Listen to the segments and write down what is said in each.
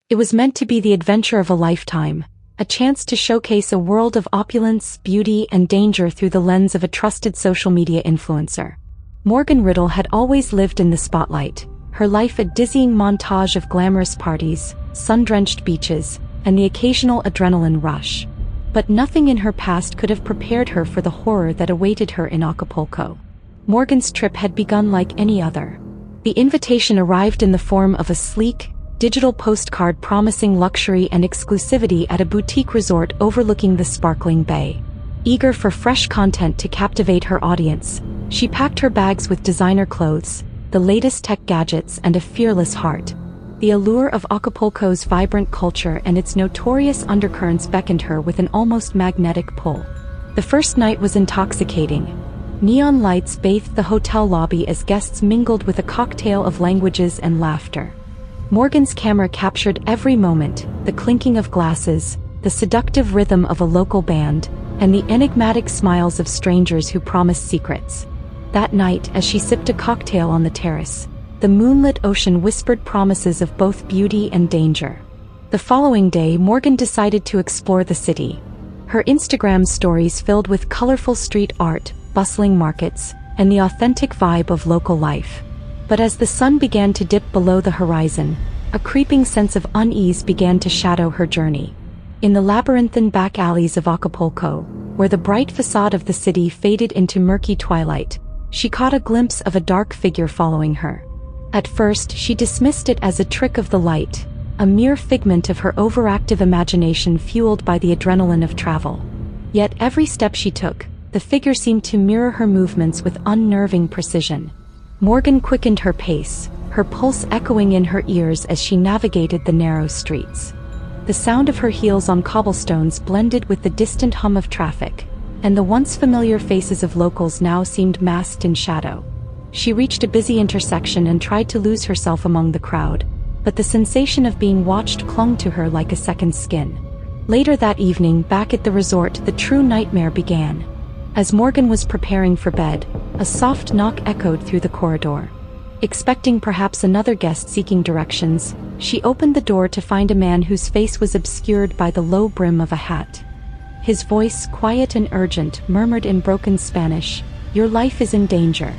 It was meant to be the adventure of a lifetime, a chance to showcase a world of opulence, beauty, and danger through the lens of a trusted social media influencer. Morgan Riddle had always lived in the spotlight, her life a dizzying montage of glamorous parties, sun-drenched beaches, and the occasional adrenaline rush. But nothing in her past could have prepared her for the horror that awaited her in Acapulco. Morgan's trip had begun like any other. The invitation arrived in the form of a sleek, digital postcard promising luxury and exclusivity at a boutique resort overlooking the sparkling bay. Eager for fresh content to captivate her audience, she packed her bags with designer clothes, the latest tech gadgets, and a fearless heart. The allure of Acapulco's vibrant culture and its notorious undercurrents beckoned her with an almost magnetic pull. The first night was intoxicating. Neon lights bathed the hotel lobby as guests mingled with a cocktail of languages and laughter. Morgan's camera captured every moment, the clinking of glasses, the seductive rhythm of a local band, and the enigmatic smiles of strangers who promised secrets. That night, as she sipped a cocktail on the terrace, the moonlit ocean whispered promises of both beauty and danger. The following day, Morgan decided to explore the city. Her Instagram stories filled with colorful street art, bustling markets, and the authentic vibe of local life. But as the sun began to dip below the horizon, a creeping sense of unease began to shadow her journey. In the labyrinthine back alleys of Acapulco, where the bright facade of the city faded into murky twilight, she caught a glimpse of a dark figure following her. At first, she dismissed it as a trick of the light, a mere figment of her overactive imagination fueled by the adrenaline of travel. Yet every step she took, the figure seemed to mirror her movements with unnerving precision. Morgan quickened her pace, her pulse echoing in her ears as she navigated the narrow streets. The sound of her heels on cobblestones blended with the distant hum of traffic, and the once familiar faces of locals now seemed masked in shadow. She reached a busy intersection and tried to lose herself among the crowd, but the sensation of being watched clung to her like a second skin. Later that evening, back at the resort, the true nightmare began. As Morgan was preparing for bed, a soft knock echoed through the corridor. Expecting perhaps another guest seeking directions, she opened the door to find a man whose face was obscured by the low brim of a hat. His voice, quiet and urgent, murmured in broken Spanish, "Your life is in danger."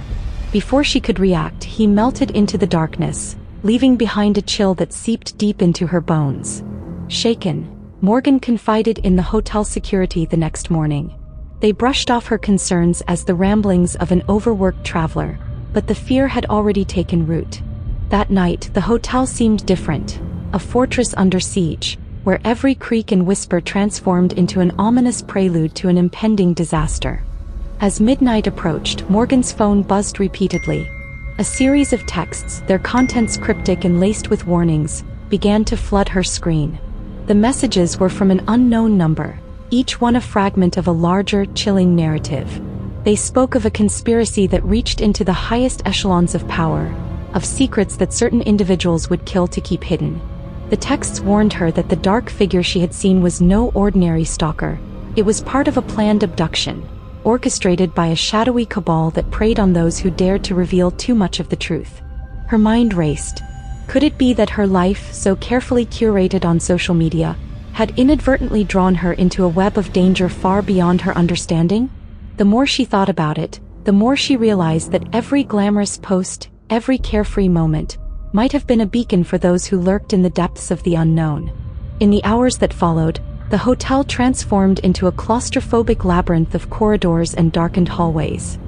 Before she could react, he melted into the darkness, leaving behind a chill that seeped deep into her bones. Shaken, Morgan confided in the hotel security the next morning. They brushed off her concerns as the ramblings of an overworked traveler, but the fear had already taken root. That night, the hotel seemed different, a fortress under siege, where every creak and whisper transformed into an ominous prelude to an impending disaster. As midnight approached, Morgan's phone buzzed repeatedly. A series of texts, their contents cryptic and laced with warnings, began to flood her screen. The messages were from an unknown number, each one a fragment of a larger, chilling narrative. They spoke of a conspiracy that reached into the highest echelons of power, of secrets that certain individuals would kill to keep hidden. The texts warned her that the dark figure she had seen was no ordinary stalker. It was part of a planned abduction, orchestrated by a shadowy cabal that preyed on those who dared to reveal too much of the truth. Her mind raced. Could it be that her life, so carefully curated on social media, had inadvertently drawn her into a web of danger far beyond her understanding? The more she thought about it, the more she realized that every glamorous post, every carefree moment, might have been a beacon for those who lurked in the depths of the unknown. In the hours that followed, the hotel transformed into a claustrophobic labyrinth of corridors and darkened hallways.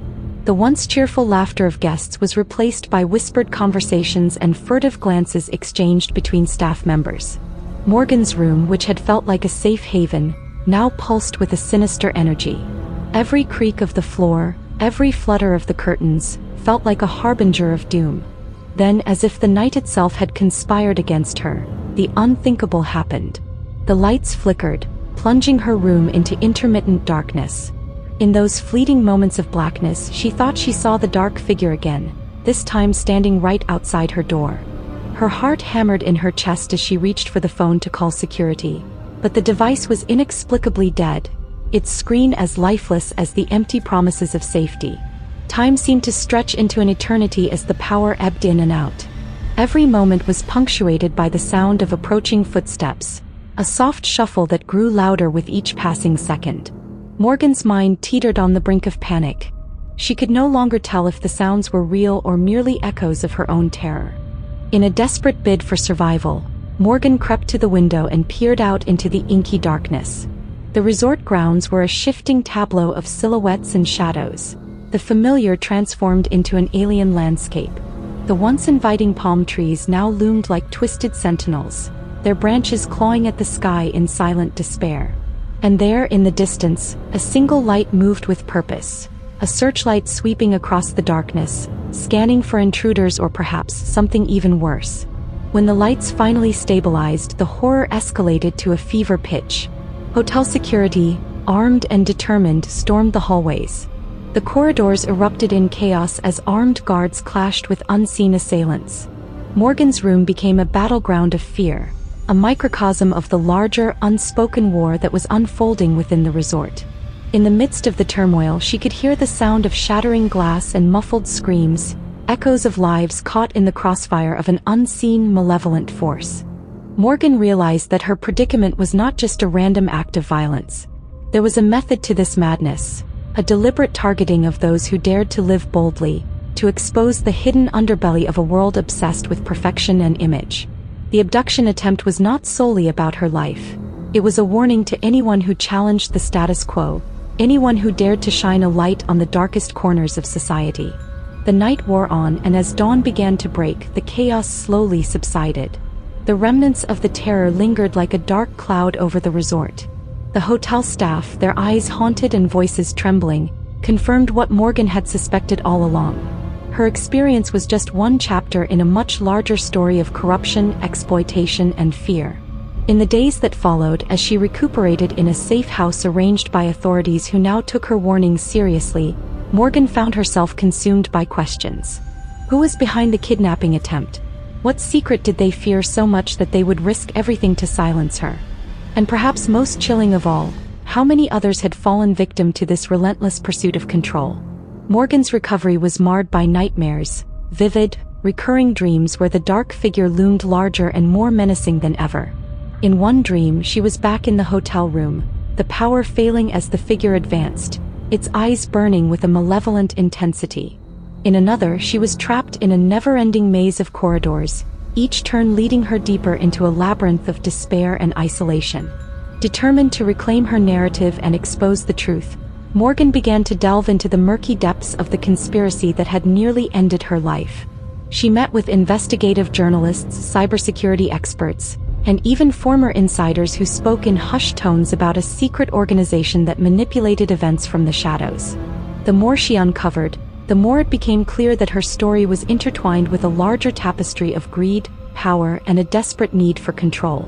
The once cheerful laughter of guests was replaced by whispered conversations and furtive glances exchanged between staff members. Morgan's room, which had felt like a safe haven, now pulsed with a sinister energy. Every creak of the floor, every flutter of the curtains, felt like a harbinger of doom. Then, as if the night itself had conspired against her, the unthinkable happened. The lights flickered, plunging her room into intermittent darkness. In those fleeting moments of blackness, she thought she saw the dark figure again, this time standing right outside her door. Her heart hammered in her chest as she reached for the phone to call security, but the device was inexplicably dead, its screen as lifeless as the empty promises of safety. Time seemed to stretch into an eternity as the power ebbed in and out. Every moment was punctuated by the sound of approaching footsteps, a soft shuffle that grew louder with each passing second. Morgan's mind teetered on the brink of panic. She could no longer tell if the sounds were real or merely echoes of her own terror. In a desperate bid for survival, Morgan crept to the window and peered out into the inky darkness. The resort grounds were a shifting tableau of silhouettes and shadows, the familiar transformed into an alien landscape. The once inviting palm trees now loomed like twisted sentinels, their branches clawing at the sky in silent despair. And there, in the distance, a single light moved with purpose, a searchlight sweeping across the darkness, scanning for intruders or perhaps something even worse. When the lights finally stabilized, the horror escalated to a fever pitch. Hotel security, armed and determined, stormed the hallways. The corridors erupted in chaos as armed guards clashed with unseen assailants. Morgan's room became a battleground of fear, a microcosm of the larger, unspoken war that was unfolding within the resort. In the midst of the turmoil, she could hear the sound of shattering glass and muffled screams, echoes of lives caught in the crossfire of an unseen, malevolent force. Morgan realized that her predicament was not just a random act of violence. There was a method to this madness, a deliberate targeting of those who dared to live boldly, to expose the hidden underbelly of a world obsessed with perfection and image. The abduction attempt was not solely about her life. It was a warning to anyone who challenged the status quo, anyone who dared to shine a light on the darkest corners of society. The night wore on, and as dawn began to break, the chaos slowly subsided. The remnants of the terror lingered like a dark cloud over the resort. The hotel staff, their eyes haunted and voices trembling, confirmed what Morgan had suspected all along. Her experience was just one chapter in a much larger story of corruption, exploitation, and fear. In the days that followed, as she recuperated in a safe house arranged by authorities who now took her warnings seriously, Morgan found herself consumed by questions. Who was behind the kidnapping attempt? What secret did they fear so much that they would risk everything to silence her? And perhaps most chilling of all, how many others had fallen victim to this relentless pursuit of control? Morgan's recovery was marred by nightmares, vivid, recurring dreams where the dark figure loomed larger and more menacing than ever. In one dream, she was back in the hotel room, the power failing as the figure advanced, its eyes burning with a malevolent intensity. In another, she was trapped in a never-ending maze of corridors, each turn leading her deeper into a labyrinth of despair and isolation. Determined to reclaim her narrative and expose the truth, Morgan began to delve into the murky depths of the conspiracy that had nearly ended her life. She met with investigative journalists, cybersecurity experts, and even former insiders who spoke in hushed tones about a secret organization that manipulated events from the shadows. The more she uncovered, the more it became clear that her story was intertwined with a larger tapestry of greed, power, and a desperate need for control.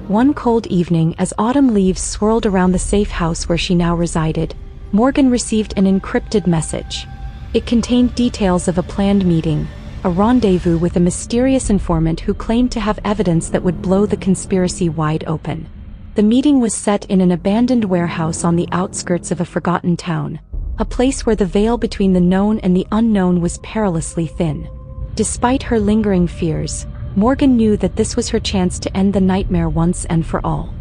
One cold evening, as autumn leaves swirled around the safe house where she now resided, Morgan received an encrypted message. It contained details of a planned meeting, a rendezvous with a mysterious informant who claimed to have evidence that would blow the conspiracy wide open. The meeting was set in an abandoned warehouse on the outskirts of a forgotten town, a place where the veil between the known and the unknown was perilously thin. Despite her lingering fears, Morgan knew that this was her chance to end the nightmare once and for all.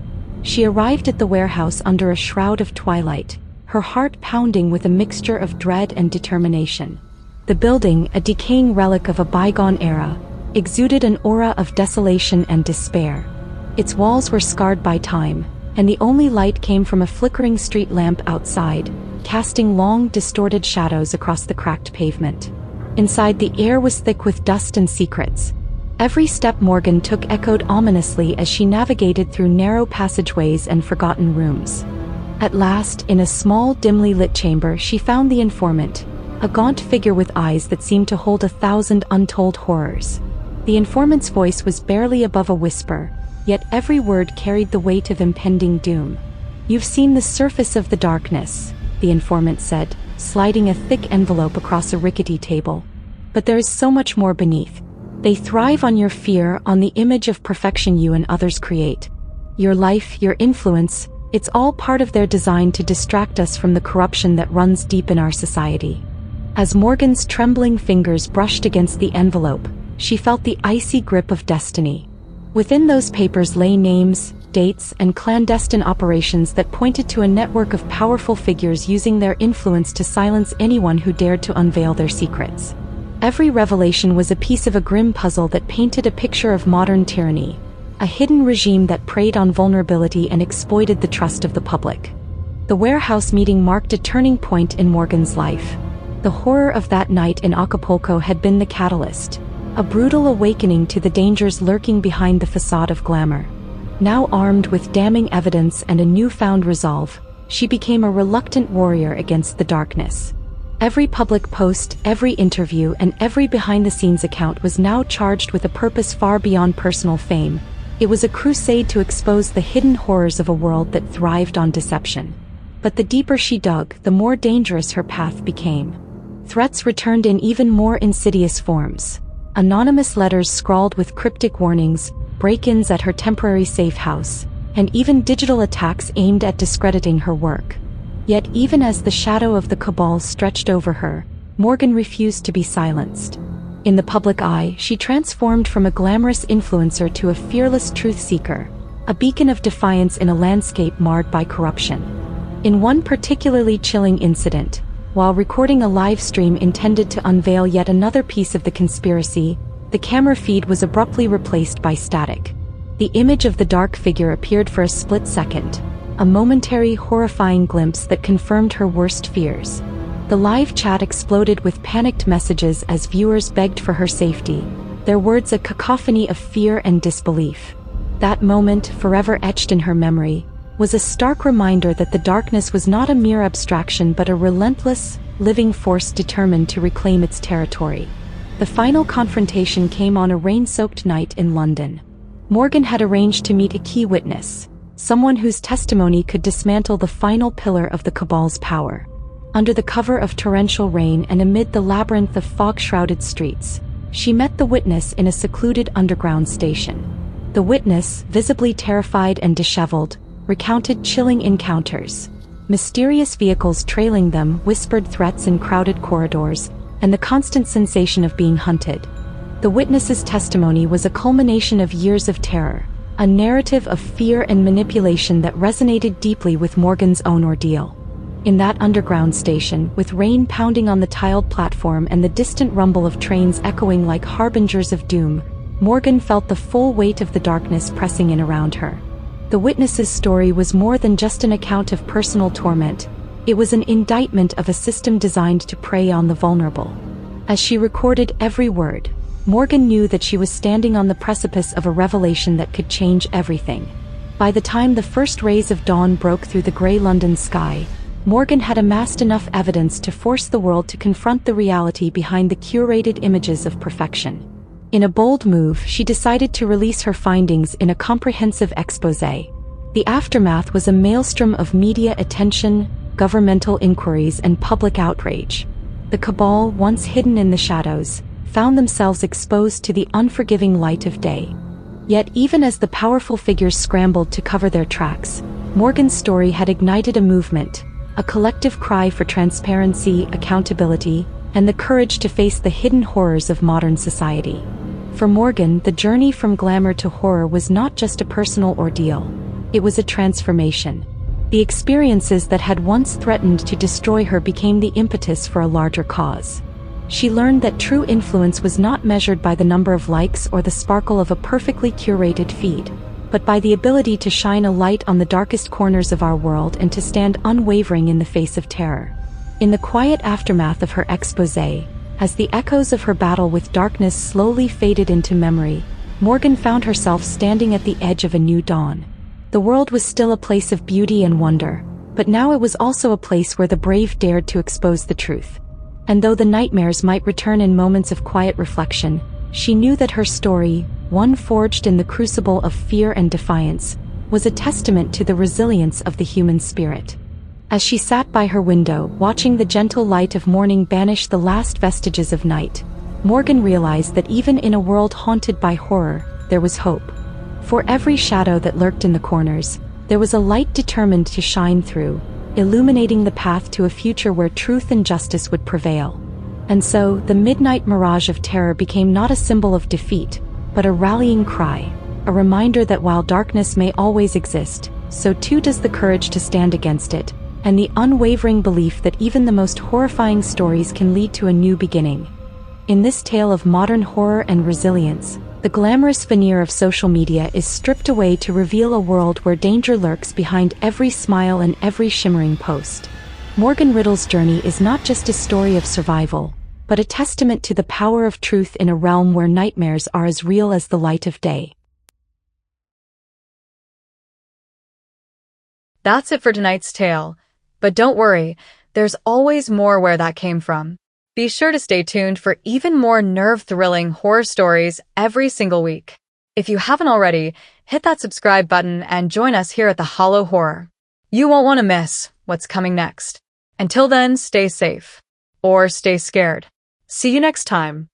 She arrived at the warehouse under a shroud of twilight, her heart pounding with a mixture of dread and determination. The building, a decaying relic of a bygone era, exuded an aura of desolation and despair. Its walls were scarred by time, and the only light came from a flickering street lamp outside, casting long, distorted shadows across the cracked pavement. Inside, the air was thick with dust and secrets. Every step Morgan took echoed ominously as she navigated through narrow passageways and forgotten rooms. At last, in a small, dimly lit chamber, she found the informant, a gaunt figure with eyes that seemed to hold 1,000 untold horrors. The informant's voice was barely above a whisper, yet every word carried the weight of impending doom. "You've seen the surface of the darkness," the informant said, sliding a thick envelope across a rickety table. "But there is so much more beneath. They thrive on your fear, on the image of perfection you and others create. Your life, your influence, it's all part of their design to distract us from the corruption that runs deep in our society." As Morgan's trembling fingers brushed against the envelope, she felt the icy grip of destiny. Within those papers lay names, dates, and clandestine operations that pointed to a network of powerful figures using their influence to silence anyone who dared to unveil their secrets. Every revelation was a piece of a grim puzzle that painted a picture of modern tyranny, a hidden regime that preyed on vulnerability and exploited the trust of the public. The warehouse meeting marked a turning point in Morgan's life. The horror of that night in Acapulco had been the catalyst, a brutal awakening to the dangers lurking behind the facade of glamour. Now armed with damning evidence and a newfound resolve, she became a reluctant warrior against the darkness. Every public post, every interview, and every behind-the-scenes account was now charged with a purpose far beyond personal fame. It was a crusade to expose the hidden horrors of a world that thrived on deception. But the deeper she dug, the more dangerous her path became. Threats returned in even more insidious forms. Anonymous letters scrawled with cryptic warnings, break-ins at her temporary safe house, and even digital attacks aimed at discrediting her work. Yet even as the shadow of the cabal stretched over her, Morgan refused to be silenced. In the public eye, she transformed from a glamorous influencer to a fearless truth-seeker, a beacon of defiance in a landscape marred by corruption. In one particularly chilling incident, while recording a live stream intended to unveil yet another piece of the conspiracy, the camera feed was abruptly replaced by static. The image of the dark figure appeared for a split second, a momentary horrifying glimpse that confirmed her worst fears. The live chat exploded with panicked messages as viewers begged for her safety, their words a cacophony of fear and disbelief. That moment, forever etched in her memory, was a stark reminder that the darkness was not a mere abstraction but a relentless, living force determined to reclaim its territory. The final confrontation came on a rain-soaked night in London. Morgan had arranged to meet a key witness, someone whose testimony could dismantle the final pillar of the cabal's power. Under the cover of torrential rain and amid the labyrinth of fog-shrouded streets, she met the witness in a secluded underground station. The witness, visibly terrified and disheveled, recounted chilling encounters. Mysterious vehicles trailing them, whispered threats in crowded corridors, and the constant sensation of being hunted. The witness's testimony was a culmination of years of terror, a narrative of fear and manipulation that resonated deeply with Morgan's own ordeal. In that underground station, with rain pounding on the tiled platform and the distant rumble of trains echoing like harbingers of doom, Morgan felt the full weight of the darkness pressing in around her. The witness's story was more than just an account of personal torment. It was an indictment of a system designed to prey on the vulnerable. As she recorded every word, Morgan knew that she was standing on the precipice of a revelation that could change everything. By the time the first rays of dawn broke through the gray London sky, Morgan had amassed enough evidence to force the world to confront the reality behind the curated images of perfection. In a bold move, she decided to release her findings in a comprehensive exposé. The aftermath was a maelstrom of media attention, governmental inquiries, and public outrage. The cabal, once hidden in the shadows, found themselves exposed to the unforgiving light of day. Yet even as the powerful figures scrambled to cover their tracks, Morgan's story had ignited a movement, a collective cry for transparency, accountability, and the courage to face the hidden horrors of modern society. For Morgan, the journey from glamour to horror was not just a personal ordeal. It was a transformation. The experiences that had once threatened to destroy her became the impetus for a larger cause. She learned that true influence was not measured by the number of likes or the sparkle of a perfectly curated feed, but by the ability to shine a light on the darkest corners of our world and to stand unwavering in the face of terror. In the quiet aftermath of her exposé, as the echoes of her battle with darkness slowly faded into memory, Morgan found herself standing at the edge of a new dawn. The world was still a place of beauty and wonder, but now it was also a place where the brave dared to expose the truth. And though the nightmares might return in moments of quiet reflection, she knew that her story, one forged in the crucible of fear and defiance, was a testament to the resilience of the human spirit. As she sat by her window, watching the gentle light of morning banish the last vestiges of night, Morgan realized that even in a world haunted by horror, there was hope. For every shadow that lurked in the corners, there was a light determined to shine through, illuminating the path to a future where truth and justice would prevail. And so, the midnight mirage of terror became not a symbol of defeat, but a rallying cry, a reminder that while darkness may always exist, so too does the courage to stand against it, and the unwavering belief that even the most horrifying stories can lead to a new beginning. In this tale of modern horror and resilience, the glamorous veneer of social media is stripped away to reveal a world where danger lurks behind every smile and every shimmering post. Morgan Riddle's journey is not just a story of survival, but a testament to the power of truth in a realm where nightmares are as real as the light of day. That's it for tonight's tale. But don't worry, there's always more where that came from. Be sure to stay tuned for even more nerve-thrilling horror stories every single week. If you haven't already, hit that subscribe button and join us here at the Hollow Horror. You won't want to miss what's coming next. Until then, stay safe. Or stay scared. See you next time.